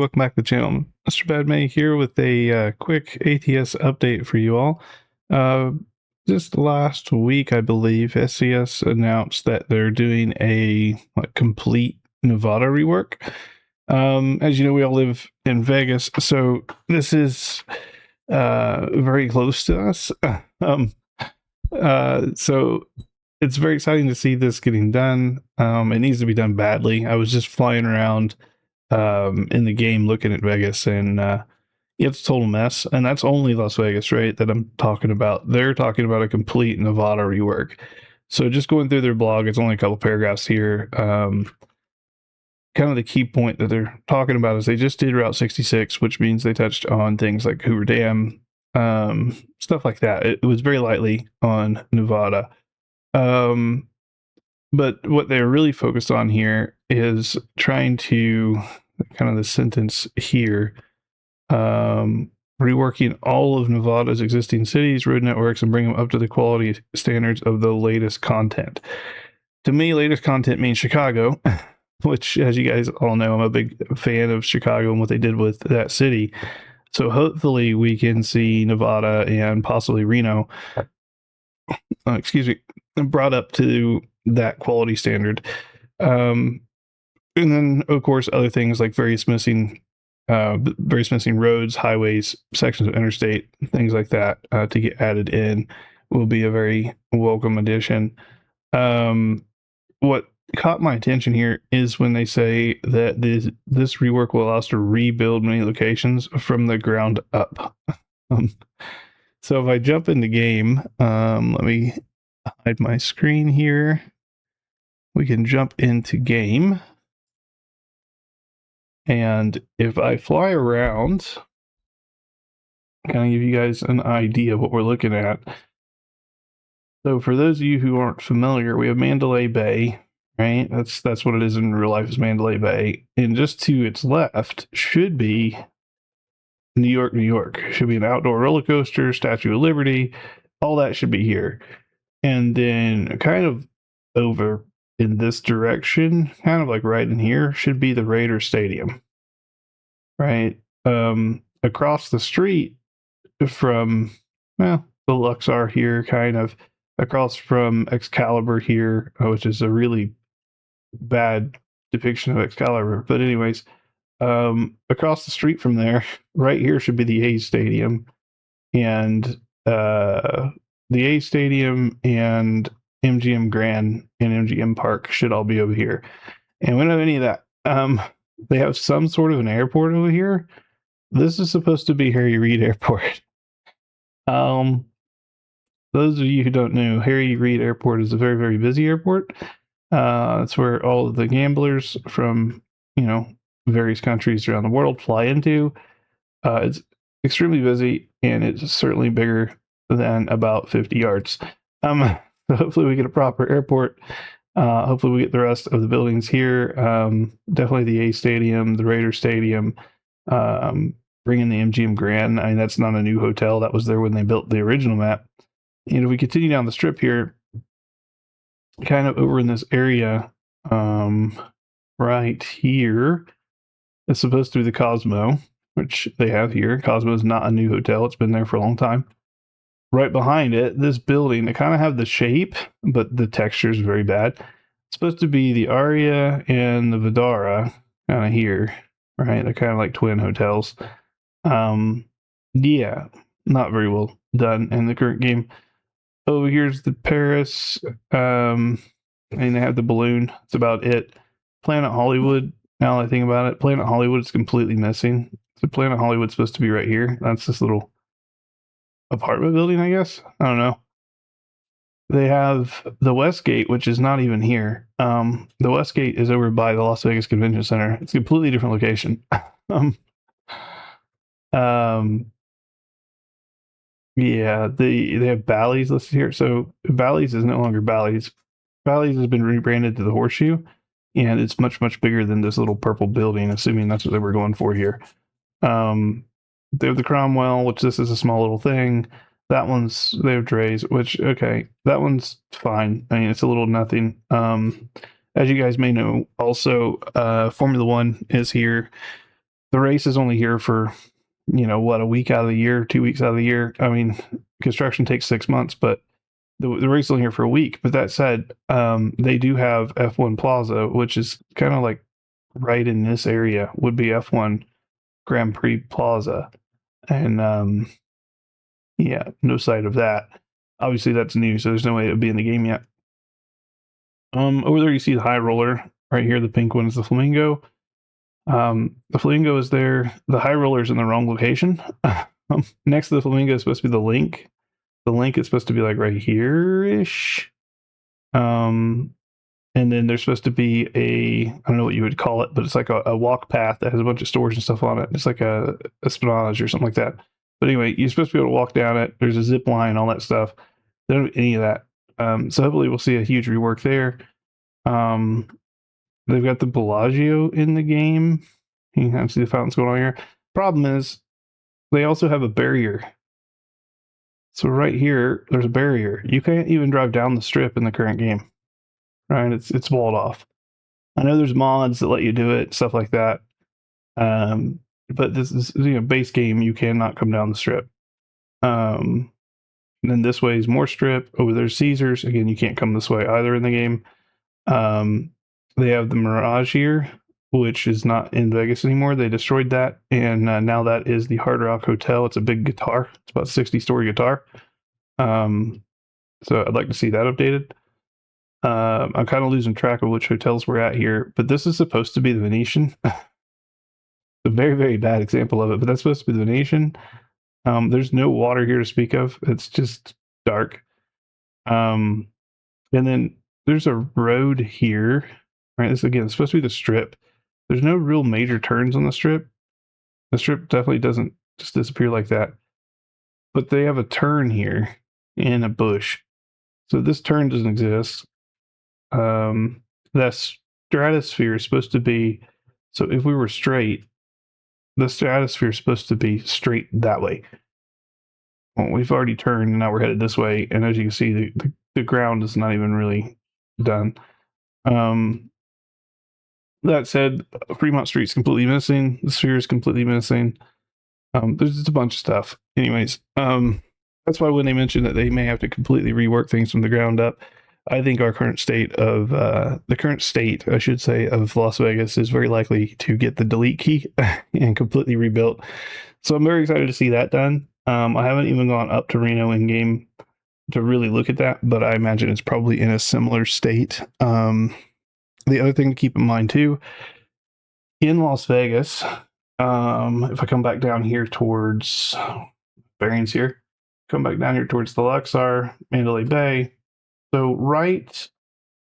welcome back to the channel. Mr. BadMae here with a quick ATS update for you all. Just last week, I believe, SCS announced that they're doing a complete Nevada rework. As you know, we all live in Vegas, so this is very close to us. So it's very exciting to see this getting done. It needs to be done badly. I was just flying around in the game looking at Vegas, and it's a total mess. And that's only Las Vegas, right, that I'm talking about. They're talking about a complete Nevada rework. So just going through their blog, it's only a couple paragraphs here. Kind of the key point that they're talking about is they just did Route 66, which means they touched on things like Hoover Dam, stuff like that. It was very lightly on Nevada. But what they're really focused on here is trying to, kind of the sentence here, reworking all of Nevada's existing cities, road networks, and bring them up to the quality standards of the latest content. To me, latest content means Chicago, which, as you guys all know, I'm a big fan of Chicago and what they did with that city. So hopefully we can see Nevada and possibly Reno, brought up to that quality standard. And then, of course, other things like various missing roads, highways, sections of interstate, things like that to get added in will be a very welcome addition. What caught my attention here is when they say that this rework will allow us to rebuild many locations from the ground up. So if I jump in the game, let me hide my screen here. We can jump into game. And if I fly around, kind of give you guys an idea of what we're looking at. So for those of you who aren't familiar, we have Mandalay Bay, right? That's what it is in real life, is Mandalay Bay. And just to its left should be New York, New York. Should be an outdoor roller coaster, Statue of Liberty, all that should be here. And then kind of over in this direction, kind of like right in here, should be the Raider Stadium, right? Across the street from, well, the Luxor here, kind of across from Excalibur here, which is a really bad depiction of Excalibur. But anyways, across the street from there, right here should be the A's Stadium, and the A's Stadium and MGM Grand and MGM Park should all be over here. And we don't have any of that. They have some sort of an airport over here. This is supposed to be Harry Reid Airport. Those of you who don't know, Harry Reid Airport is a very, very busy airport. It's where all of the gamblers from, various countries around the world fly into. It's extremely busy, and it's certainly bigger than about 50 yards. So hopefully we get a proper airport. Hopefully we get the rest of the buildings here. Definitely the A Stadium, the Raider Stadium, bring in the MGM Grand. I mean, that's not a new hotel. That was there when they built the original map. And if we continue down the strip here, kind of over in this area, right here, it's supposed to be the Cosmo, which they have here. Cosmo is not a new hotel. It's been there for a long time. Right behind it, this building, they kind of have the shape, but the texture is very bad. It's supposed to be the Aria and the Vidara kind of here, right? They're kind of like twin hotels. Yeah, not very well done in the current game. Over here's the Paris, and they have the balloon. That's about it. Planet Hollywood, now that I think about it, Planet Hollywood is completely missing. So Planet Hollywood's supposed to be right here. That's this little apartment building, I guess. I don't know. They have the Westgate, which is not even here. The Westgate is over by the Las Vegas Convention Center. It's a completely different location. Yeah, they have Bally's listed here. So Bally's is no longer Bally's. Bally's has been rebranded to the Horseshoe, and it's much, much bigger than this little purple building, assuming that's what they were going for here. They have the Cromwell, which this is a small little thing. That one's, they have Dre's, which, okay, that one's fine. I mean, it's a little nothing. As you guys may know, also, Formula One is here. the race is only here for, a week out of the year, 2 weeks out of the year. I mean, construction takes 6 months, but the race is only here for a week. But that said, they do have F1 Plaza, which is kind of like right in this area would be F1 Grand Prix Plaza. And yeah, no sight of that. Obviously, that's new, so there's no way it would be in the game yet. Over there, you see the high roller right here. The pink one is the Flamingo. The Flamingo is there. The high roller is in the wrong location. Next to the Flamingo is supposed to be the Link. The Link is supposed to be like right here-ish. And then there's supposed to be I don't know what you would call it, but it's like a walk path that has a bunch of stores and stuff on it. It's like a espionage or something like that. But anyway, you're supposed to be able to walk down it. There's a zip line, all that stuff. They don't have any of that. So hopefully we'll see a huge rework there. They've got the Bellagio in the game. You can see the fountains going on here. Problem is, they also have a barrier. So right here, there's a barrier. You can't even drive down the strip in the current game. Right? It's walled off. I know there's mods that let you do it, stuff like that. But this is, base game, you cannot come down the strip. And then this way is more strip. Over there's Caesars. Again, you can't come this way either in the game. They have the Mirage here, which is not in Vegas anymore. They destroyed that, and now that is the Hard Rock Hotel. It's a big guitar. It's about 60-story guitar. So I'd like to see that updated. I'm kind of losing track of which hotels we're at here, but this is supposed to be the Venetian. A very, very bad example of it, but that's supposed to be the Venetian. There's no water here to speak of. It's just dark. And then there's a road here. Right, this again is supposed to be the strip. There's no real major turns on the strip. The strip definitely doesn't just disappear like that. But they have a turn here in a bush. So this turn doesn't exist. That stratosphere is supposed to be, so if we were straight, the stratosphere is supposed to be straight that way. Well, we've already turned and now we're headed this way. And as you can see, the ground is not even really done. That said, Fremont Street's completely missing. The sphere is completely missing. There's just a bunch of stuff. Anyways, that's why when they mentioned that they may have to completely rework things from the ground up, I think our current state of I should say, of Las Vegas is very likely to get the delete key and completely rebuilt. So I'm very excited to see that done. I haven't even gone up to Reno in game to really look at that, but I imagine it's probably in a similar state. The other thing to keep in mind too, in Las Vegas, if I come back down here towards bearings here, come back down here towards the Luxor, Mandalay Bay. So right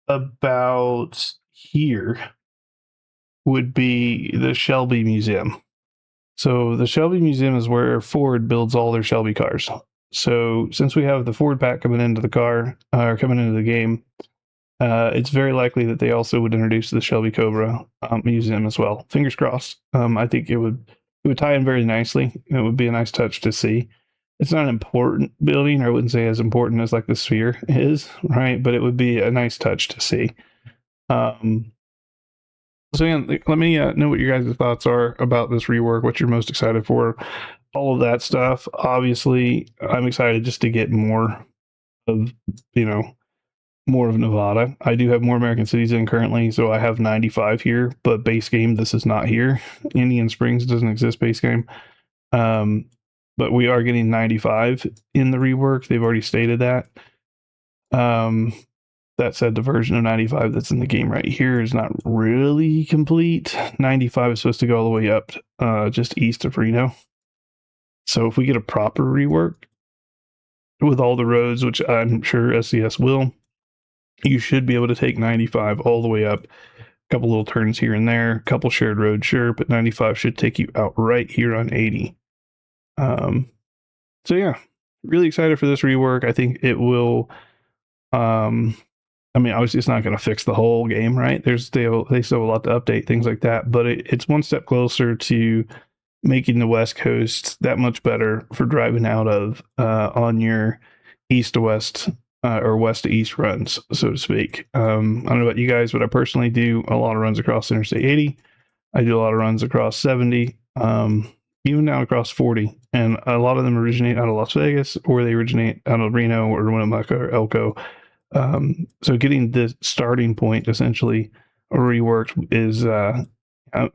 about here would be the Shelby Museum. So the Shelby Museum is where Ford builds all their Shelby cars. So since we have the Ford pack coming into the car, or coming into the game, it's very likely that they also would introduce the Shelby Cobra Museum as well. Fingers crossed. I think it would tie in very nicely. It would be a nice touch to see. It's not an important building, or I wouldn't say as important as like the Sphere is, right? But it would be a nice touch to see. So yeah, let me know what your guys' thoughts are about this rework, what you're most excited for, all of that stuff. Obviously, I'm excited just to get more of, more of Nevada. I do have more American cities in currently, so I have 95 here, but base game, this is not here. Indian Springs doesn't exist base game. But we are getting 95 in the rework. They've already stated that. That said, the version of 95 that's in the game right here is not really complete. 95 is supposed to go all the way up just east of Reno. So if we get a proper rework with all the roads, which I'm sure SCS will, you should be able to take 95 all the way up. A couple little turns here and there, a couple shared roads, sure, but 95 should take you out right here on 80. So yeah, really excited for this rework. I think it will, obviously it's not going to fix the whole game, right? They still have a lot to update, things like that, but it's one step closer to making the West Coast that much better for driving out of on your east to west or west to east runs, so to speak. I don't know about you guys, but I personally do a lot of runs across Interstate 80. I do a lot of runs across 70. even down across 40. And a lot of them originate out of Las Vegas, or they originate out of Reno or Winnemucca or Elko. So getting the starting point essentially reworked is I'm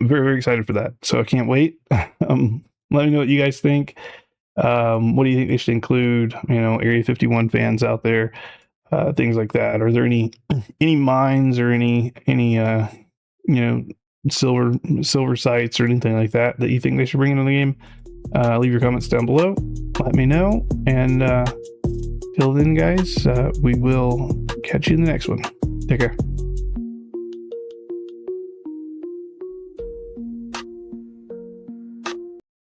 very, very excited for that. So I can't wait. Let me know what you guys think. What do you think they should include? Area 51 fans out there, things like that. Are there any mines or any silver sites or anything like that you think they should bring into the game? Leave your comments down below. Let me know. And till then, guys, we will catch you in the next one. Take care.